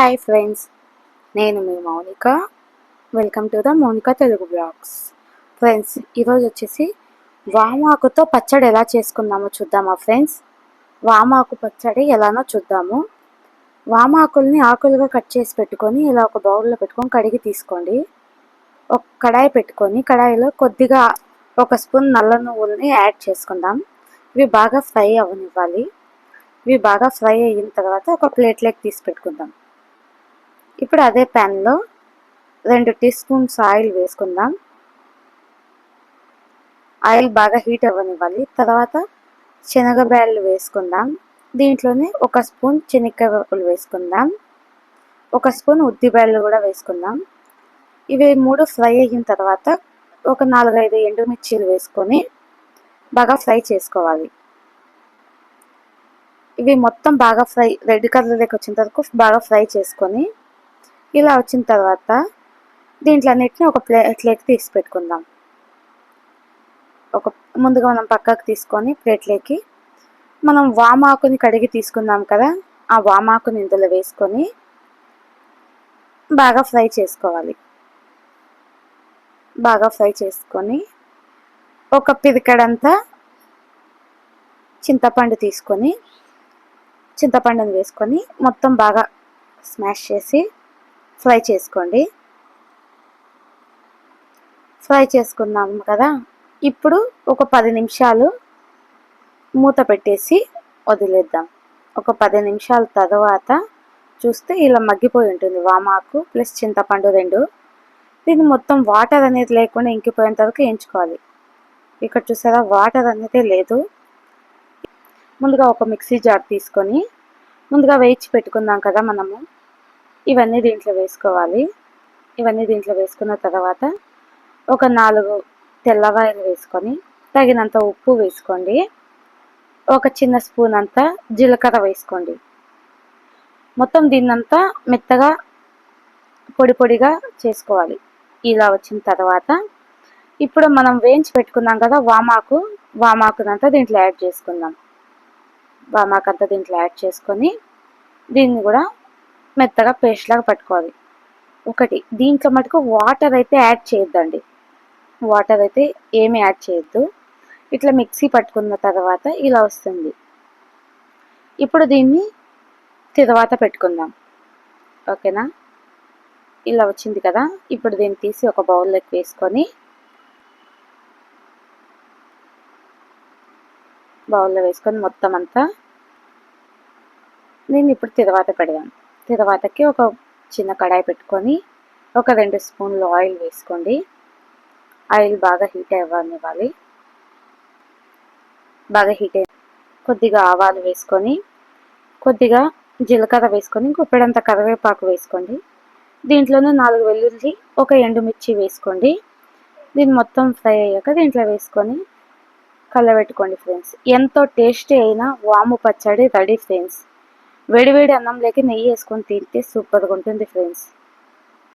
Hi friends, నేను మీ Mounika. Welcome to the Mounika Telugu blogs. Friends, ఈరోజు వచ్చేసి వామాకుతో పచ్చడి ఎలా చేసుకుందామో చూద్దామా ఫ్రెండ్స్. వామాకు పచ్చడి ఎలానో చూద్దాము. వామాకుల్ని ఆకులుగా కట్ చేసి పెట్టుకొని ఇలా ఒక బౌల్లో పెట్టుకొని కడిగి తీసుకోండి. ఒక కడాయి పెట్టుకొని కడాయిలో కొద్దిగా ఒక స్పూన్ నల్ల నువ్వుల్ని యాడ్ చేసుకుందాం. ఇవి బాగా ఫ్రై అవ్వనివ్వాలి. ఇవి బాగా ఫ్రై అయిన తర్వాత ఒక ప్లేట్లోకి తీసి పెట్టుకుందాం. ఇప్పుడు అదే ప్యాన్లో 2 టీ స్పూన్స్ ఆయిల్ వేసుకుందాం. ఆయిల్ బాగా హీట్ అవ్వనివ్వాలి. తర్వాత శనగబ్యాళ్ళు వేసుకుందాం. దీంట్లోనే ఒక స్పూన్ శనక్కాయ పప్పులు వేసుకుందాం. ఒక స్పూన్ ఉద్దిబ్యాళ్ళు కూడా వేసుకుందాం. ఇవి 3 ఫ్రై అయిన తర్వాత ఒక 4-5 ఎండుమిర్చీలు వేసుకొని బాగా ఫ్రై చేసుకోవాలి. ఇవి మొత్తం బాగా రెడ్ కలర్లోకి వచ్చిన తర్వాత బాగా ఫ్రై చేసుకొని ఇలా వచ్చిన తర్వాత దీంట్లో అన్నిటిని ఒక ప్లేట్లోకి తీసి పెట్టుకుందాం. ముందుగా మనం పక్కకు తీసుకొని ప్లేట్లోకి మనం వామాకుని కడిగి తీసుకుందాం కదా, ఆ వామాకుని ఇందులో వేసుకొని బాగా ఫ్రై చేసుకోవాలి. బాగా ఫ్రై చేసుకొని ఒక పిరికెడంతా చింతపండు తీసుకొని చింతపండుని వేసుకొని మొత్తం బాగా స్మాష్ చేసి ఫ్రై చేసుకోండి. ఫ్రై చేసుకున్నాము కదా, ఇప్పుడు ఒక 10 నిమిషాలు మూత పెట్టేసి వదిలేద్దాం. ఒక 10 నిమిషాల తర్వాత చూస్తే ఇలా మగ్గిపోయి ఉంటుంది వామాకు ప్లస్ చింతపండు 2. దీన్ని మొత్తం వాటర్ అనేది లేకుండా ఇంకిపోయేంత వరకు వేయించుకోవాలి. ఇక్కడ చూసారా, వాటర్ అనేది లేదు. ముందుగా ఒక మిక్సీ జార్ తీసుకొని ముందుగా వేయించి పెట్టుకుందాం కదా మనము, ఇవన్నీ దీంట్లో వేసుకోవాలి. ఇవన్నీ దీంట్లో వేసుకున్న తర్వాత ఒక 4 తెల్లవాయలు వేసుకొని తగినంత ఉప్పు వేసుకోండి. ఒక చిన్న స్పూన్ అంతా జీలకర్ర వేసుకోండి. మొత్తం దీన్నంతా మెత్తగా పొడి పొడిగా చేసుకోవాలి. ఇలా వచ్చిన తర్వాత ఇప్పుడు మనం వేయించి పెట్టుకున్నాం కదా వామాకునంతా దీంట్లో యాడ్ చేసుకుందాం. వామాకంతా దీంట్లో యాడ్ చేసుకొని దీన్ని కూడా మెత్తగా పేస్ట్ లాగా పట్టుకోవాలి. దీంట్లో మటుకు వాటర్ అయితే యాడ్ చేయొద్దండి. వాటర్ అయితే ఏమి యాడ్ చేయొద్దు. ఇట్లా మిక్సీ పట్టుకున్న తర్వాత ఇలా వస్తుంది. ఇప్పుడు దీన్ని తర్వాత పెట్టుకుందాం, ఓకేనా. ఇలా వచ్చింది కదా, ఇప్పుడు దీన్ని తీసి ఒక బౌల్లోకి వేసుకొని బౌల్లో వేసుకొని మొత్తం అంతా దీన్ని ఇప్పుడు తర్వాత పెడదాం. తర్వాతకి ఒక చిన్న కడాయి పెట్టుకొని ఒక 2 స్పూన్లు ఆయిల్ వేసుకోండి. ఆయిల్ బాగా హీట్ అవ్వనివ్వాలి. బాగా హీట్ అయ్యి కొద్దిగా ఆవాలు వేసుకొని కొద్దిగా జీలకర్ర వేసుకొని గుప్పెడంత కరివేపాకు వేసుకోండి. దీంట్లోనే 4 వెల్లుల్లి, ఒక ఎండుమిర్చి వేసుకోండి. దీన్ని మొత్తం ఫ్రై అయ్యాక దీంట్లో వేసుకొని కలబెట్టుకోండి ఫ్రెండ్స్. ఎంతో టేస్టీ అయిన వాము పచ్చడి రెడీ ఫ్రెండ్స్. వేడివేడి అన్నంలోకి నెయ్యి వేసుకొని తింటే సూపర్గా ఉంటుంది ఫ్రెండ్స్.